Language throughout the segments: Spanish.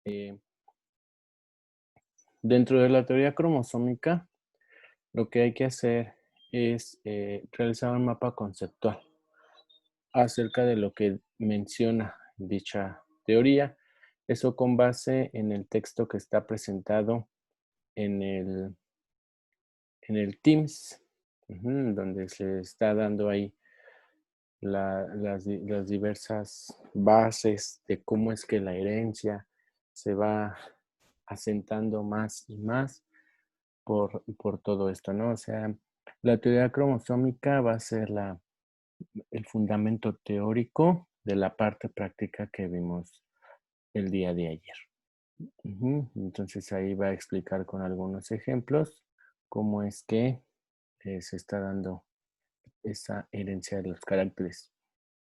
Eh, Dentro de la teoría cromosómica, lo que hay que hacer es realizar un mapa conceptual acerca de lo que menciona dicha teoría. Eso con base en el texto que está presentado en el Teams, donde se está dando ahí las diversas bases de cómo es que la herencia se va asentando más y más por todo esto, ¿no? O sea, la teoría cromosómica va a ser el fundamento teórico de la parte práctica que vimos el día de ayer. Entonces ahí va a explicar con algunos ejemplos cómo es que se está dando esa herencia de los caracteres.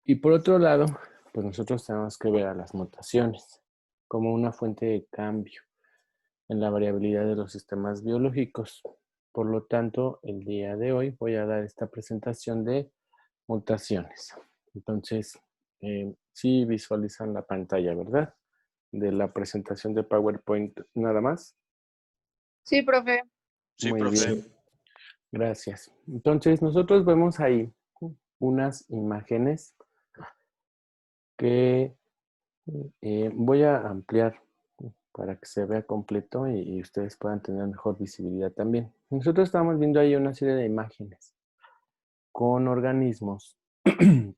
Y por otro lado, pues nosotros tenemos que ver a las mutaciones como una fuente de cambio en la variabilidad de los sistemas biológicos. Por lo tanto, el día de hoy voy a dar esta presentación de mutaciones. Entonces, sí visualizan la pantalla, ¿verdad? De la presentación de PowerPoint nada más. Sí, profe. Sí, Muy profe. bien, gracias. Entonces, nosotros vemos ahí unas imágenes que voy a ampliar para que se vea completo y ustedes puedan tener mejor visibilidad también. Nosotros estamos viendo ahí una serie de imágenes con organismos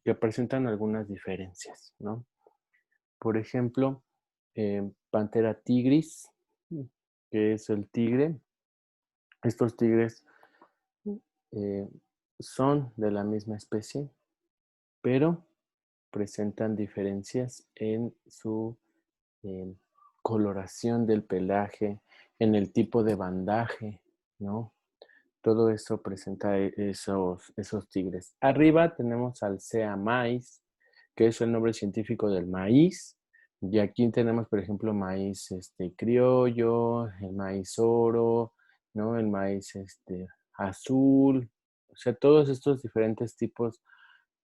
que presentan algunas diferencias, ¿no? Por ejemplo, Panthera tigris, que es el tigre. Estos tigres eh, son de la misma especie, pero presentan diferencias en su eh, coloración del pelaje, en el tipo de bandaje, ¿no? Todo eso presenta esos tigres. Arriba tenemos al Sea maíz, que es el nombre científico del maíz. Y aquí tenemos, por ejemplo, maíz criollo, el maíz oro, ¿no? El maíz azul. O sea, todos estos diferentes tipos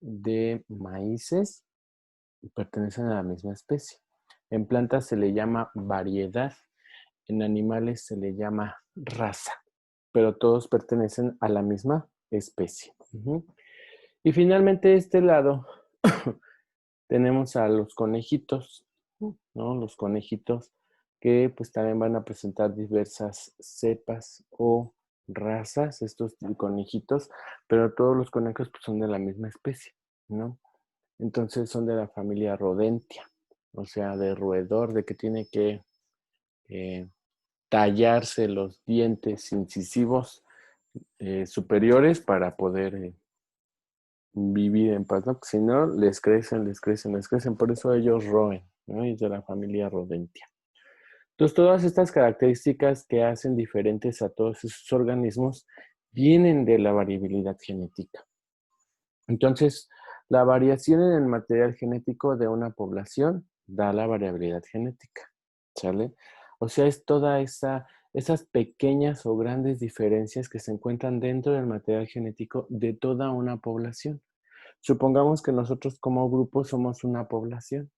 de maíces pertenecen a la misma especie. En plantas se le llama variedad, en animales se le llama raza, pero todos pertenecen a la misma especie. Y finalmente, de este lado, tenemos a los conejitos, ¿no? Los conejitos que pues también van a presentar diversas cepas o razas, estos conejitos, pero todos los conejos pues, son de la misma especie, ¿no? Entonces son de la familia Rodentia, o sea, de roedor, de que tiene que eh, tallarse los dientes incisivos superiores para poder vivir en paz, ¿no? Si no, les crecen, les crecen, les crecen. Por eso ellos roen, ¿no? Y es de la familia Rodentia. Entonces, todas estas características que hacen diferentes a todos esos organismos vienen de la variabilidad genética. Entonces, la variación en el material genético de una población da la variabilidad genética, ¿sale? O sea, es toda esas pequeñas o grandes diferencias que se encuentran dentro del material genético de toda una población. Supongamos que nosotros como grupo somos una población.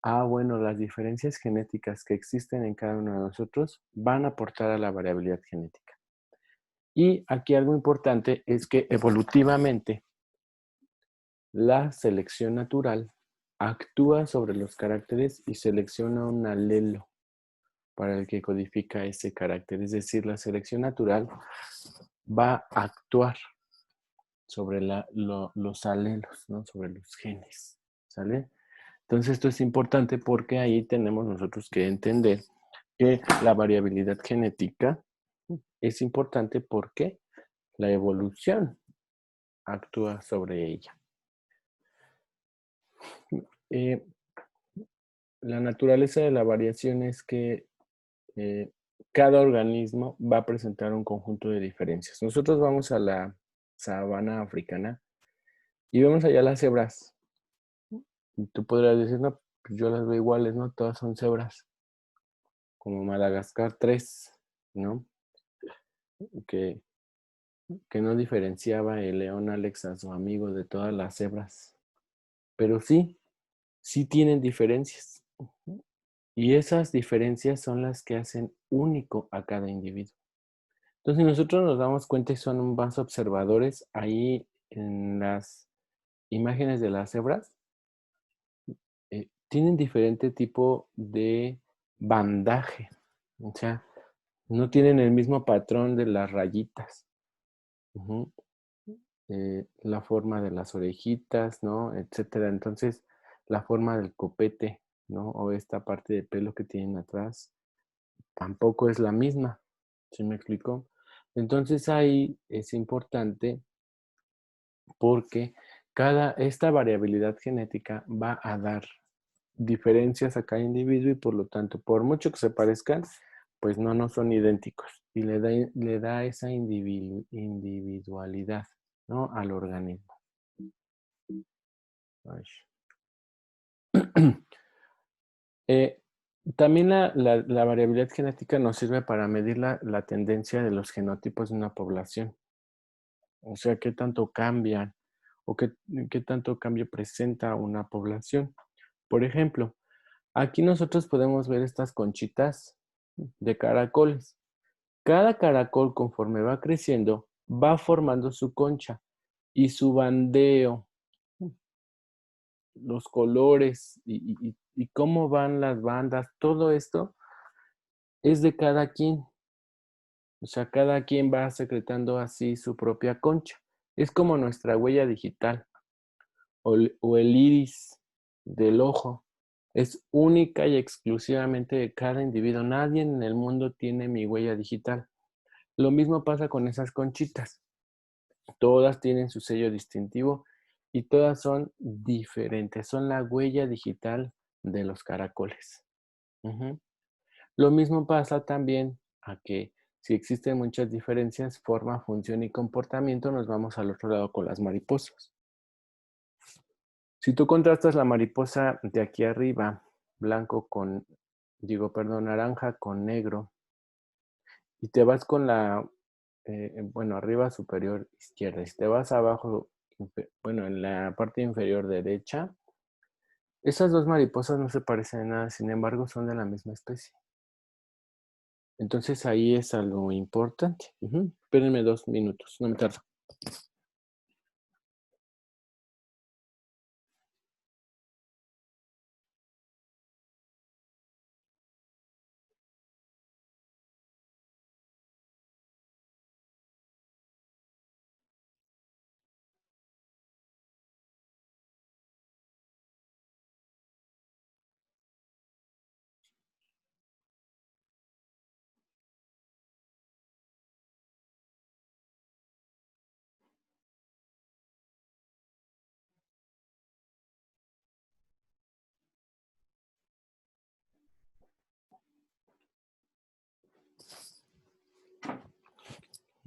Bueno, las diferencias genéticas que existen en cada uno de nosotros van a aportar a la variabilidad genética. Y aquí algo importante es que evolutivamente la selección natural actúa sobre los caracteres y selecciona un alelo para el que codifica ese carácter. Es decir, la selección natural va a actuar sobre los alelos, ¿no? Sobre los genes, ¿sale? Entonces esto es importante porque ahí tenemos nosotros que entender que la variabilidad genética es importante porque la evolución actúa sobre ella. Eh, la naturaleza de la variación es que cada organismo va a presentar un conjunto de diferencias. Nosotros vamos a la sabana africana y vemos allá las cebras. Y tú podrías decir, no, pues yo las veo iguales, ¿no? Todas son cebras. Como Madagascar 3, ¿no? Que, que no diferenciaba el león Alex a su amigo de todas las cebras. Pero sí tienen diferencias. Y esas diferencias son las que hacen único a cada individuo. Entonces, si nosotros nos damos cuenta y son más observadores, ahí en las imágenes de las cebras, tienen diferente tipo de bandaje. O sea, no tienen el mismo patrón de las rayitas. Ujú. La forma de las orejitas, ¿no? Etcétera. Entonces, la forma del copete, ¿no? O esta parte de pelo que tienen atrás, tampoco es la misma. ¿Sí me explico? Entonces ahí es importante porque esta variabilidad genética va a dar diferencias a cada individuo y por lo tanto, por mucho que se parezcan, pues no son idénticos y le da esa individualidad, ¿no? Al organismo. Ay. Eh, también la variabilidad genética nos sirve para medir la tendencia de los genotipos de una población. O sea, qué tanto cambian o qué tanto cambio presenta una población. Por ejemplo, aquí nosotros podemos ver estas conchitas de caracoles. Cada caracol, conforme va creciendo, va formando su concha y su bandeo, los colores y cómo van las bandas, todo esto es de cada quien. O sea, cada quien va secretando así su propia concha. Es como nuestra huella digital o el iris del ojo. Es única y exclusivamente de cada individuo. Nadie en el mundo tiene mi huella digital. Lo mismo pasa con esas conchitas. Todas tienen su sello distintivo y todas son diferentes. Son la huella digital de los caracoles. Ujú. Lo mismo pasa también a que si existen muchas diferencias, forma, función y comportamiento, nos vamos al otro lado con las mariposas. Si tú contrastas la mariposa de aquí arriba, naranja con negro, y te vas con arriba superior izquierda, y si te vas abajo, en la parte inferior derecha, esas dos mariposas no se parecen en nada, sin embargo, son de la misma especie. Entonces ahí es algo importante. Espérenme 2 minutos, no me tardo.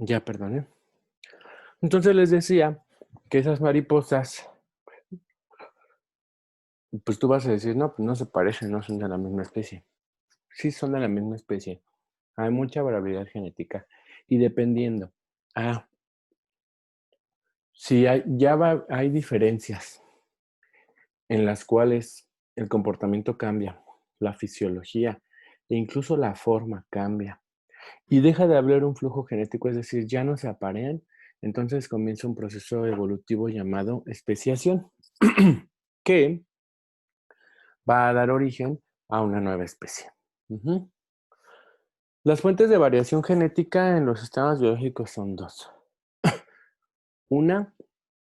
Ya, perdón. Entonces les decía que esas mariposas, pues tú vas a decir, no, pues no se parecen, no son de la misma especie. Sí son de la misma especie. Hay mucha variabilidad genética. Y dependiendo, si hay diferencias en las cuales el comportamiento cambia, la fisiología e incluso la forma cambia. Y deja de haber un flujo genético, es decir, ya no se aparean, entonces comienza un proceso evolutivo llamado especiación, que va a dar origen a una nueva especie. Las fuentes de variación genética en los sistemas biológicos son dos. Una,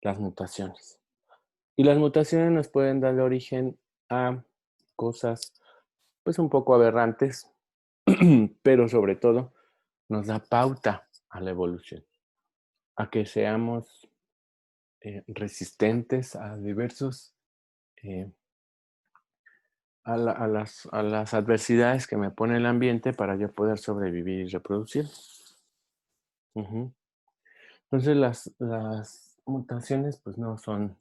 las mutaciones. Y las mutaciones nos pueden dar origen a cosas pues un poco aberrantes, pero sobre todo nos da pauta a la evolución, a que seamos resistentes a diversos, eh, a las adversidades que me pone el ambiente para yo poder sobrevivir y reproducir. Ujú. Entonces las mutaciones pues no son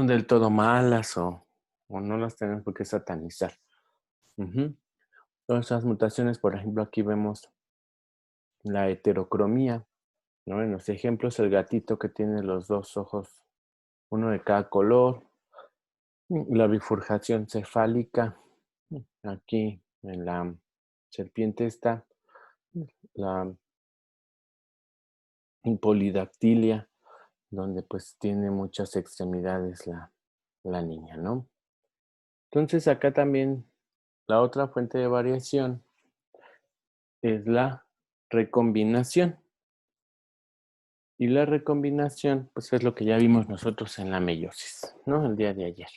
del todo malas o no las tenemos por qué satanizar. Ujú. Todas esas mutaciones, por ejemplo, aquí vemos la heterocromía, ¿no? En los ejemplos, el gatito que tiene los dos ojos, uno de cada color, la bifurcación cefálica, Aquí en la serpiente está la polidactilia, donde pues tiene muchas extremidades la niña, ¿no? Entonces acá también la otra fuente de variación es la recombinación. Y la recombinación, pues es lo que ya vimos nosotros en la meiosis, ¿no? El día de ayer.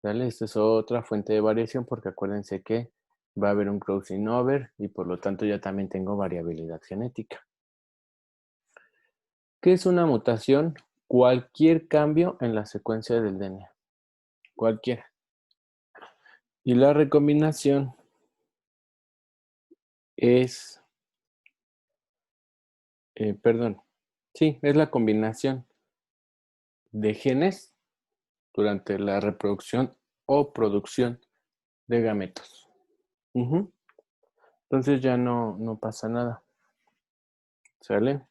¿Vale? Esta es otra fuente de variación porque acuérdense que va a haber un crossing over y por lo tanto ya también tengo variabilidad genética. ¿Qué es una mutación? Cualquier cambio en la secuencia del DNA. Cualquiera. Y la recombinación es, sí, es la combinación de genes durante la reproducción o producción de gametos. Entonces ya no pasa nada. ¿Sale?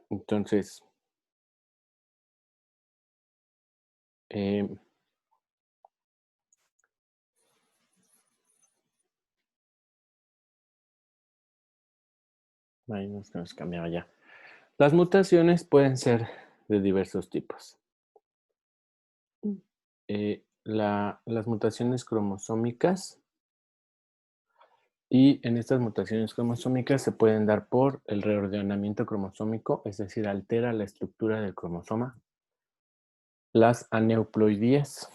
Entonces, ahí nos cambiaba ya. Las mutaciones pueden ser de diversos tipos. Las mutaciones cromosómicas, y en estas mutaciones cromosómicas se pueden dar por el reordenamiento cromosómico, es decir, altera la estructura del cromosoma. Las aneuploidías,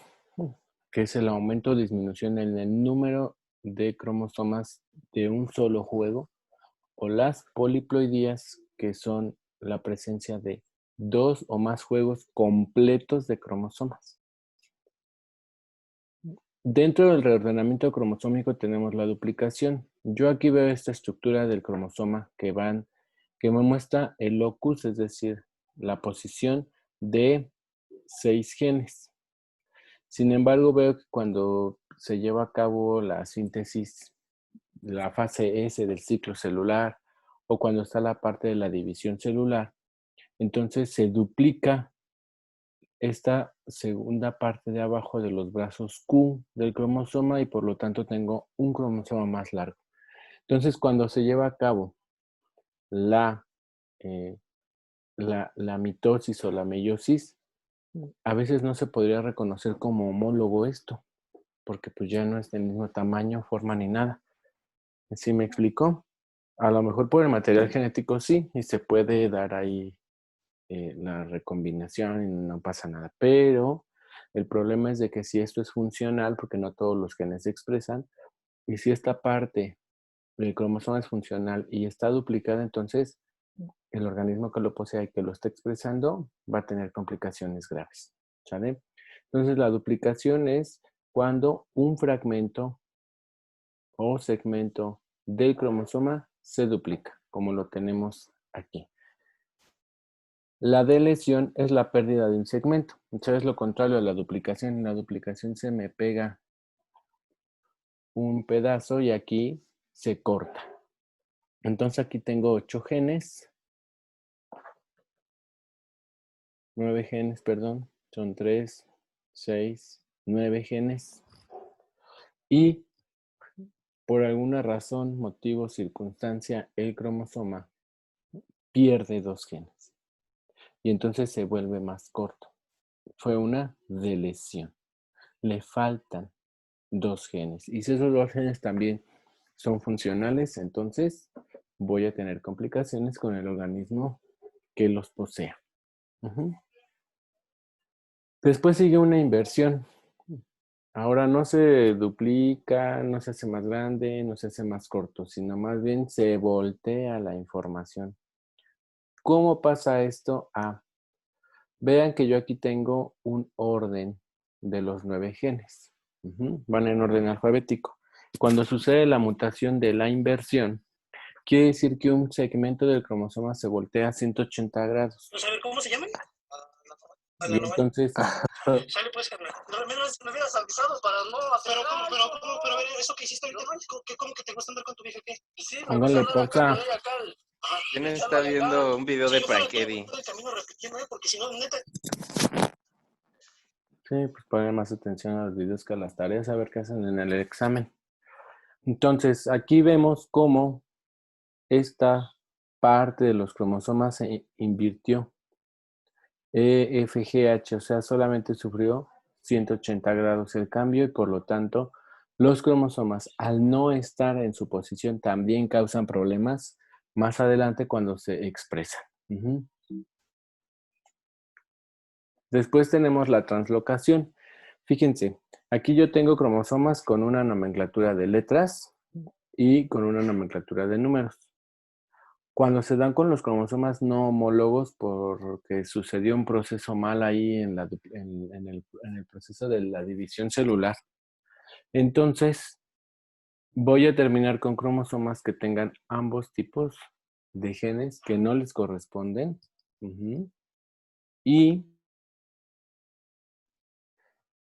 que es el aumento o disminución en el número de cromosomas de un solo juego, o las poliploidías, que son la presencia de 2 o más juegos completos de cromosomas. Dentro del reordenamiento cromosómico tenemos la duplicación. Yo aquí veo esta estructura del cromosoma que me muestra el locus, es decir, la posición de 6 genes. Sin embargo, veo que cuando se lleva a cabo la síntesis, la fase S del ciclo celular, o cuando está la parte de la división celular, entonces se duplica esta segunda parte de abajo de los brazos Q del cromosoma y por lo tanto tengo un cromosoma más largo. Entonces, cuando se lleva a cabo la mitosis o la meiosis, a veces no se podría reconocer como homólogo esto, porque pues ya no es del mismo tamaño, forma ni nada. ¿Sí me explico? A lo mejor por el material genético sí, y se puede dar ahí la recombinación y no pasa nada. Pero el problema es de que si esto es funcional, porque no todos los genes se expresan, y si esta parte del cromosoma es funcional y está duplicada, entonces el organismo que lo posea y que lo está expresando va a tener complicaciones graves. ¿Sale? Entonces la duplicación es cuando un fragmento o segmento del cromosoma se duplica, como lo tenemos aquí. La delesión es la pérdida de un segmento. Muchas veces lo contrario a la duplicación. En la duplicación se me pega un pedazo y aquí se corta. Entonces aquí tengo 8 genes. 9 genes, perdón. Son 3, 6, 9 genes. Y por alguna razón, motivo, circunstancia, el cromosoma pierde 2 genes. Y entonces se vuelve más corto. Fue una delesión. Le faltan 2 genes. Y si esos 2 genes también son funcionales, entonces voy a tener complicaciones con el organismo que los posea. Después sigue una inversión. Ahora no se duplica, no se hace más grande, no se hace más corto, sino más bien se voltea la información. ¿Cómo pasa esto? Vean que yo aquí tengo un orden de los 9 genes. Van en orden alfabético. Cuando sucede la mutación de la inversión, quiere decir que un segmento del cromosoma se voltea a 180 grados. ¿No saber cómo se llaman? Y entonces... Sale pues, carnal. Me hubieras avisado para no hacer... Pero, a ver, eso que hiciste ahorita, ¿cómo que te gusta andar con tu vieja? ¿Qué? Sí, Póngale pausa. ¿Quién está viendo un video de Prank Eddie? Porque si no, neta... Sí, pues poner más atención a los videos que a las tareas, a ver qué hacen en el examen. Entonces, aquí vemos cómo esta parte de los cromosomas se invirtió. EFGH, o sea, solamente sufrió 180 grados el cambio y por lo tanto los cromosomas al no estar en su posición también causan problemas más adelante cuando se expresan. Ujú. Después tenemos la translocación. Fíjense, aquí yo tengo cromosomas con una nomenclatura de letras y con una nomenclatura de números. Cuando se dan con los cromosomas no homólogos porque sucedió un proceso mal ahí en el proceso de la división celular, entonces voy a terminar con cromosomas que tengan ambos tipos de genes que no les corresponden. Ujú. Y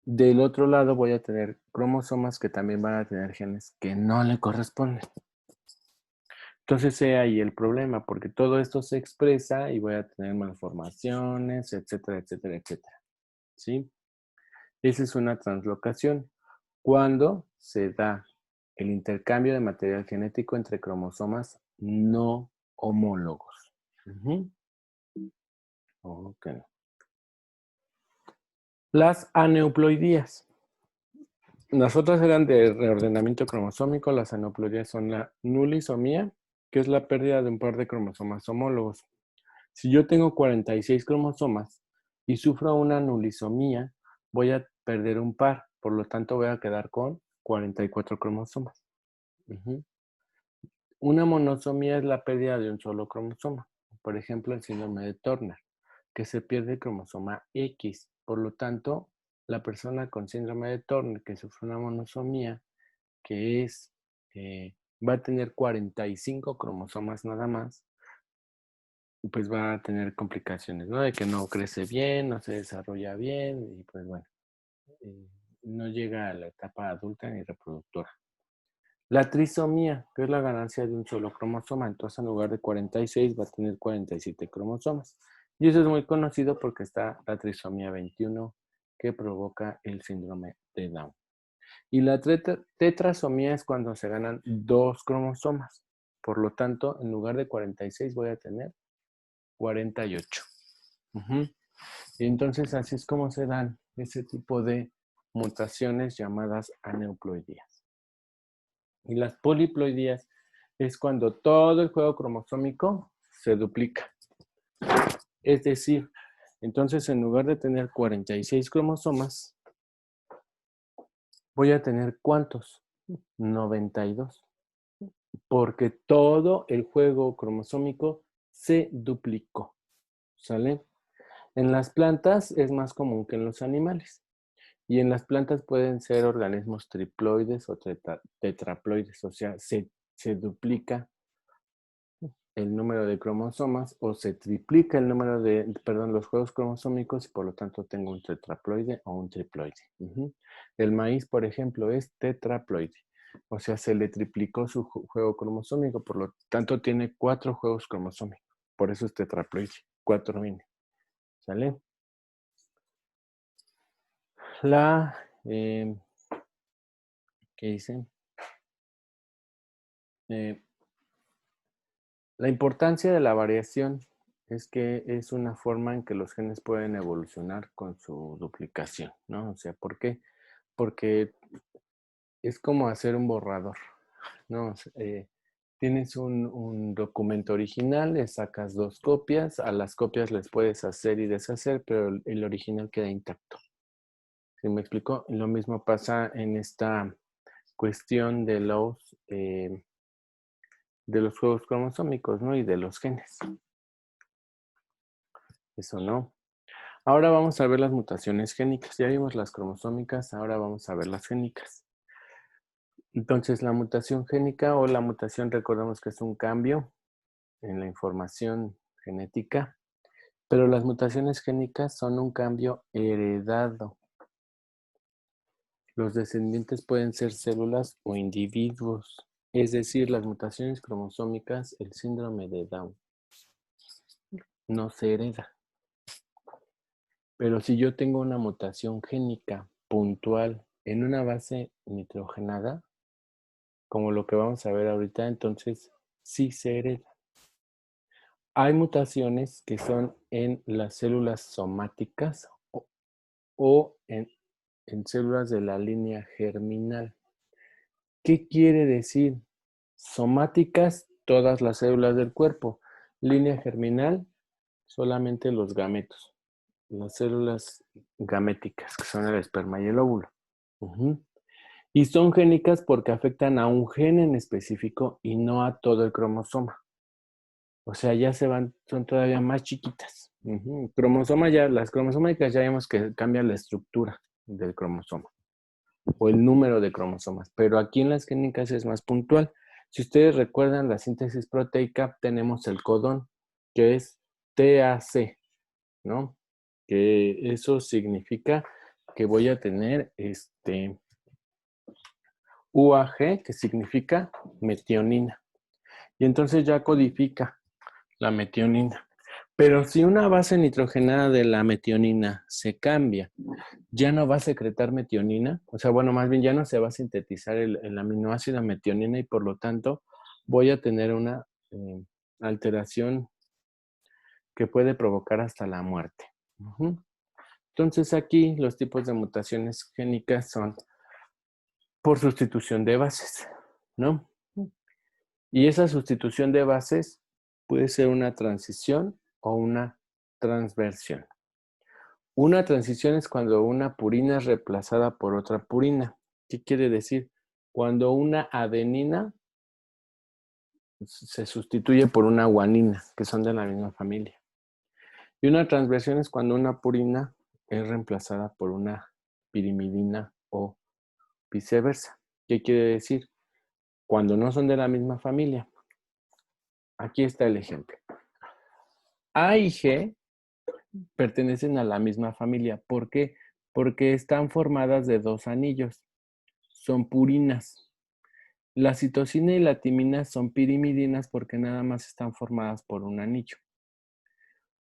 del otro lado voy a tener cromosomas que también van a tener genes que no le corresponden. Entonces, ahí el problema, porque todo esto se expresa y voy a tener malformaciones, etcétera, etcétera, etcétera. ¿Sí? Esa es una translocación. Cuando se da el intercambio de material genético entre cromosomas no homólogos. Ujú. Ok. Las aneuploidías. Las otras eran de reordenamiento cromosómico. Las aneuploidías son la nulisomía, que es la pérdida de un par de cromosomas homólogos. Si yo tengo 46 cromosomas y sufro una nulisomía, voy a perder un par. Por lo tanto, voy a quedar con 44 cromosomas. Ujú. Una monosomía es la pérdida de un solo cromosoma. Por ejemplo, el síndrome de Turner, que se pierde el cromosoma X. Por lo tanto, la persona con síndrome de Turner que sufre una monosomía, que es, va a tener 45 cromosomas nada más, pues va a tener complicaciones, ¿no? De que no crece bien, no se desarrolla bien y pues bueno, no llega a la etapa adulta ni reproductora. La trisomía, que es la ganancia de un solo cromosoma, entonces en lugar de 46 va a tener 47 cromosomas. Y eso es muy conocido porque está la trisomía 21 que provoca el síndrome de Down. Y la tetrasomía es cuando se ganan 2 cromosomas. Por lo tanto, en lugar de 46 voy a tener 48. Ujú. Y entonces así es como se dan ese tipo de mutaciones llamadas aneuploidías. Y las poliploidías es cuando todo el juego cromosómico se duplica. Es decir, entonces en lugar de tener 46 cromosomas, voy a tener ¿cuántos? 92. Porque todo el juego cromosómico se duplicó. ¿Sale? En las plantas es más común que en los animales. Y en las plantas pueden ser organismos triploides o tetraploides, o sea, se duplica el número de cromosomas o se triplica el número de, perdón, los juegos cromosómicos y por lo tanto tengo un tetraploide o un triploide. Ujú. El maíz, por ejemplo, es tetraploide, o sea, se le triplicó su juego cromosómico, por lo tanto tiene 4 juegos cromosómicos, por eso es tetraploide, 4 viene. ¿Sale? La, ¿qué dice? La importancia de la variación es que es una forma en que los genes pueden evolucionar con su duplicación, ¿no? O sea, ¿por qué? Porque es como hacer un borrador, ¿no? Tienes un documento original, le sacas 2 copias, a las copias les puedes hacer y deshacer, pero el original queda intacto. ¿Sí me explico? Lo mismo pasa en esta cuestión de los juegos cromosómicos, ¿no? Y de los genes. Eso no. Ahora vamos a ver las mutaciones génicas. Ya vimos las cromosómicas, ahora vamos a ver las génicas. Entonces, la mutación génica o la mutación, recordemos que es un cambio en la información genética, pero las mutaciones génicas son un cambio heredado. Los descendientes pueden ser células o individuos, es decir, las mutaciones cromosómicas, el síndrome de Down, no se hereda. Pero si yo tengo una mutación génica puntual en una base nitrogenada, como lo que vamos a ver ahorita, entonces sí se hereda. Hay mutaciones que son en las células somáticas o en células de la línea germinal. ¿Qué quiere decir? Somáticas, todas las células del cuerpo. Línea germinal, solamente los gametos. Las células gaméticas, que son el esperma y el óvulo. Y son génicas porque afectan a un gen en específico y no a todo el cromosoma. O sea, ya son todavía más chiquitas. Cromosoma las cromosómicas ya vemos que cambian la estructura del cromosoma o el número de cromosomas, pero aquí en las génicas es más puntual. Si ustedes recuerdan la síntesis proteica, tenemos el codón, que es TAC, ¿no? Que eso significa que voy a tener UAG, que significa metionina. Y entonces ya codifica la metionina. Pero si una base nitrogenada de la metionina se cambia, ya no va a secretar metionina, o sea, bueno, más bien ya no se va a sintetizar el aminoácido metionina y por lo tanto voy a tener una alteración que puede provocar hasta la muerte. Entonces aquí los tipos de mutaciones génicas son por sustitución de bases, ¿no? Y esa sustitución de bases puede ser una transición o una transversión. Una transición es cuando una purina es reemplazada por otra purina. ¿Qué quiere decir? Cuando una adenina se sustituye por una guanina, que son de la misma familia. Y una transversión es cuando una purina es reemplazada por una pirimidina o viceversa. ¿Qué quiere decir? Cuando no son de la misma familia. Aquí está el ejemplo. A y G pertenecen a la misma familia. ¿Por qué? Porque están formadas de dos anillos. Son purinas. La citosina y la timina son pirimidinas porque nada más están formadas por un anillo.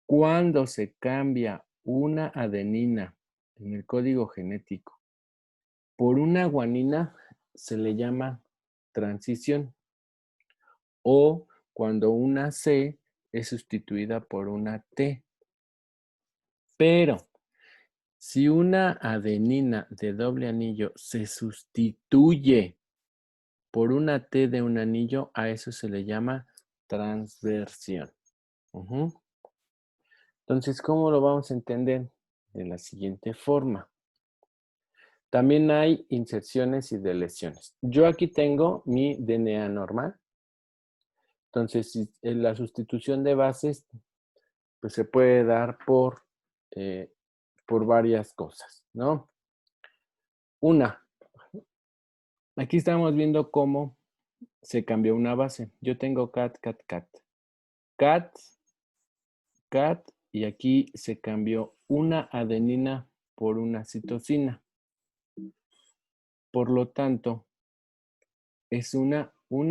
Cuando se cambia una adenina en el código genético por una guanina, se le llama transición. O cuando una C es sustituida por una T. Pero si una adenina de doble anillo se sustituye por una T de un anillo, a eso se le llama transversión. Entonces, ¿cómo lo vamos a entender? De la siguiente forma. También hay inserciones y deleciones. Yo aquí tengo mi DNA normal. Entonces, la sustitución de bases pues, se puede dar por varias cosas, ¿no? Una, aquí estamos viendo cómo se cambió una base. Yo tengo cat, cat, cat. Cat, cat, y aquí se cambió una adenina por una citosina. Por lo tanto, es una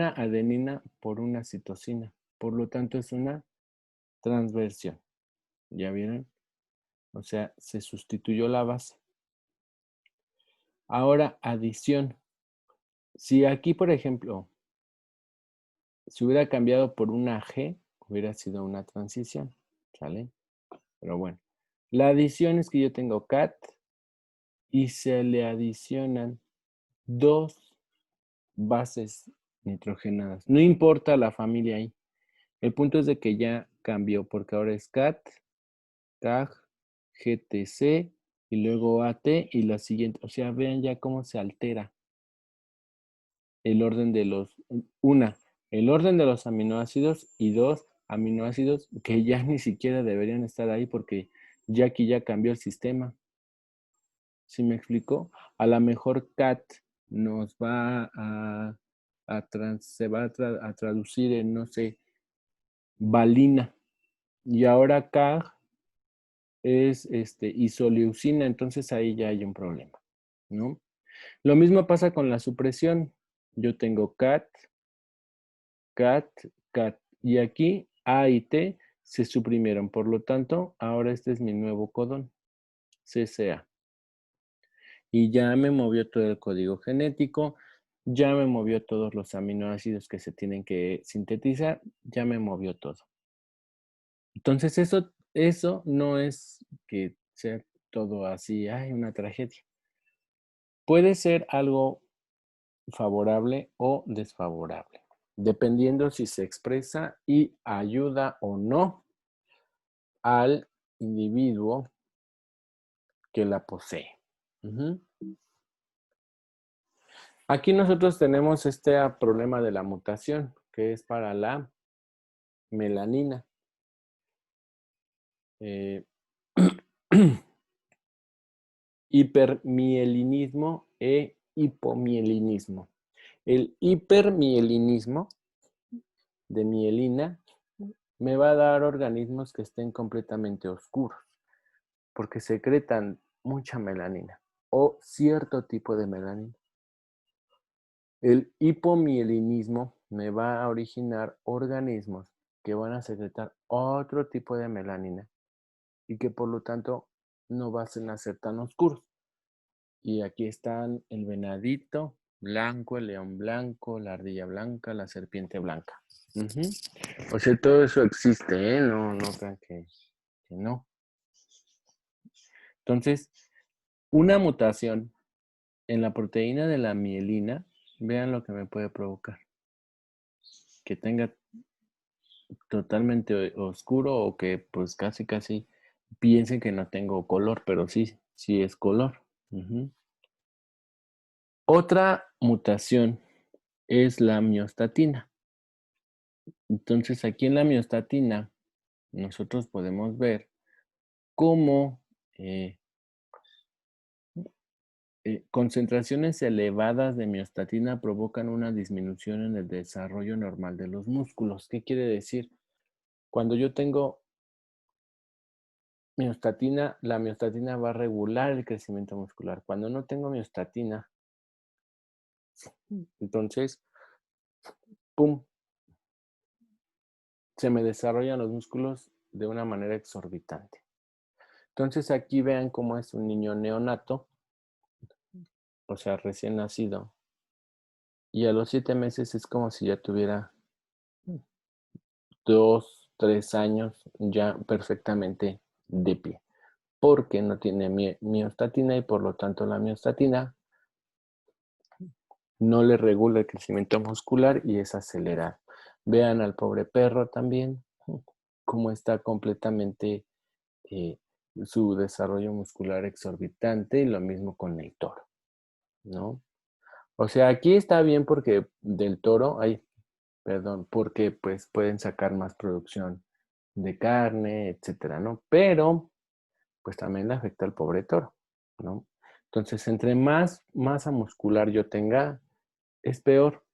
adenina por una citosina. Por lo tanto, es una transversión. ¿Ya vieron? O sea, se sustituyó la base. Ahora, adición. Si aquí, por ejemplo, se hubiera cambiado por una G, hubiera sido una transición. ¿Sale? Pero bueno. La adición es que yo tengo cat y se le adicionan dos bases nitrogenadas. No importa la familia ahí. El punto es de que ya cambió porque ahora es cat, CAG, GTC y luego AT y la siguiente. O sea, vean ya cómo se altera el orden de el orden de los aminoácidos y dos, aminoácidos que ya ni siquiera deberían estar ahí porque ya aquí ya cambió el sistema. ¿Sí me explico? A lo mejor CAT nos va se va a traducir en, no sé, valina. Y ahora CAG es isoleucina, entonces ahí ya hay un problema, ¿no? Lo mismo pasa con la supresión. Yo tengo CAT, CAT, CAT. Y aquí A y T se suprimieron. Por lo tanto, ahora este es mi nuevo codón. CCA. Y ya me movió todo el código genético, ya me movió todos los aminoácidos que se tienen que sintetizar, ya me movió todo. Entonces, eso no es que sea todo así, ay, una tragedia. Puede ser algo favorable o desfavorable, dependiendo si se expresa y ayuda o no al individuo que la posee. Aquí nosotros tenemos este problema de la mutación, que es para la melanina. Hipermielinismo e hipomielinismo. El hipermielinismo de mielina me va a dar organismos que estén completamente oscuros, porque secretan mucha melanina o cierto tipo de melanina. El hipomielinismo me va a originar organismos que van a secretar otro tipo de melanina y que por lo tanto no van a ser tan oscuros. Y aquí están el venadito blanco, el león blanco, la ardilla blanca, la serpiente blanca. O sea, todo eso existe, ¿eh? No crean que no. Entonces, una mutación en la proteína de la mielina, vean lo que me puede provocar. Que tenga totalmente oscuro o que pues casi piensen que no tengo color, pero sí es color. Otra mutación es la miostatina. Entonces aquí en la miostatina nosotros podemos ver cómo concentraciones elevadas de miostatina provocan una disminución en el desarrollo normal de los músculos. ¿Qué quiere decir? Cuando yo tengo miostatina, la miostatina va a regular el crecimiento muscular. Cuando no tengo miostatina, entonces, ¡pum!, se me desarrollan los músculos de una manera exorbitante. Entonces aquí vean cómo es un niño neonato, o sea, recién nacido. Y a los 7 meses es como si ya tuviera 2, 3 años ya perfectamente de pie. Porque no tiene miostatina y por lo tanto la miostatina no le regula el crecimiento muscular y es acelerado. Vean al pobre perro también, cómo está completamente su desarrollo muscular exorbitante y lo mismo con el toro, ¿no? O sea, aquí está bien porque del toro, porque pues pueden sacar más producción de carne, etcétera, ¿no? Pero pues también le afecta al pobre toro, ¿no? Entonces, entre más masa muscular yo tenga, es peor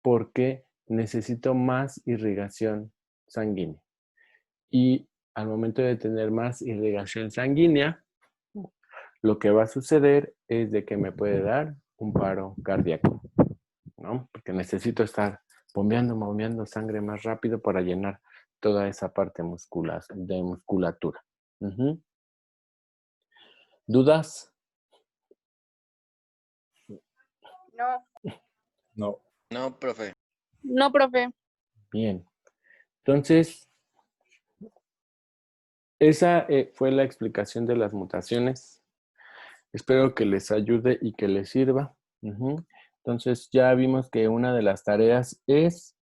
porque necesito más irrigación sanguínea. Y al momento de tener más irrigación sanguínea, lo que va a suceder es de que me puede dar un paro cardíaco, ¿no? Porque necesito estar bombeando sangre más rápido para llenar toda esa parte de musculatura. ¿Dudas? No. No. No, profe. No, profe. Bien. Entonces, esa fue la explicación de las mutaciones. Espero que les ayude y que les sirva. Entonces, ya vimos que una de las tareas es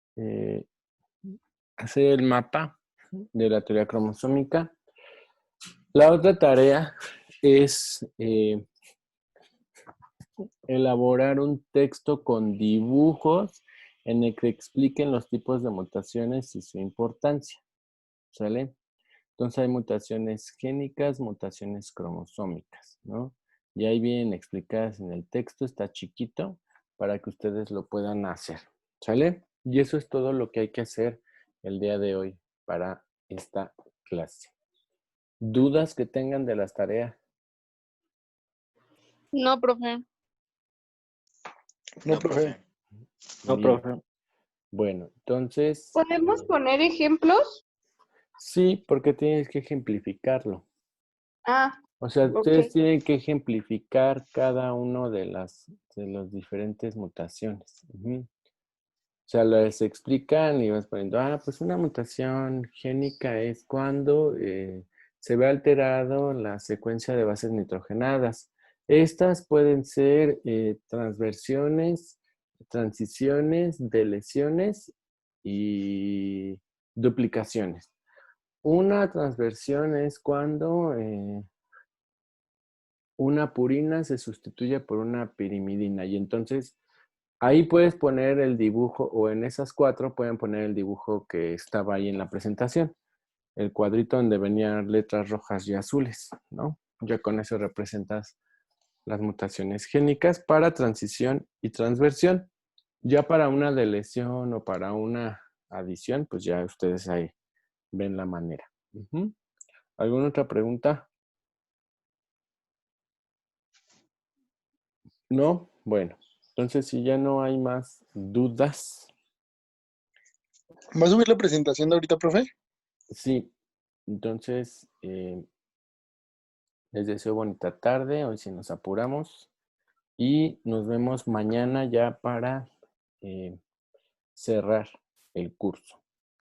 hacer el mapa de la teoría cromosómica. La otra tarea es elaborar un texto con dibujos en el que expliquen los tipos de mutaciones y su importancia. ¿Sale? Entonces hay mutaciones génicas, mutaciones cromosómicas, ¿no? Y ahí vienen explicadas en el texto, está chiquito, para que ustedes lo puedan hacer. ¿Sale? Y eso es todo lo que hay que hacer el día de hoy para esta clase. ¿Dudas que tengan de las tareas? No, profe. No, profe. No, profe. Bueno, entonces... ¿Podemos poner ejemplos? Sí, porque tienes que ejemplificarlo. Ah, O sea, Ok. ustedes tienen que ejemplificar cada uno de las diferentes mutaciones. Ujú. O sea, les explican y vas poniendo, pues una mutación génica es cuando se ve alterado la secuencia de bases nitrogenadas. Estas pueden ser transversiones, transiciones, deleciones y duplicaciones. Una transversión es cuando una purina se sustituye por una pirimidina y entonces ahí puedes poner el dibujo, o en esas 4 pueden poner el dibujo que estaba ahí en la presentación. El cuadrito donde venían letras rojas y azules, ¿no? Ya con eso representas las mutaciones génicas para transición y transversión. Ya para una deleción o para una adición, pues ya ustedes ahí ven la manera. Ujú. ¿Alguna otra pregunta? ¿No? Bueno, entonces si ya no hay más dudas, ¿Va a subir la presentación de ahorita, profe? sí, entonces les deseo bonita tarde, hoy sí nos apuramos y nos vemos mañana ya para cerrar el curso.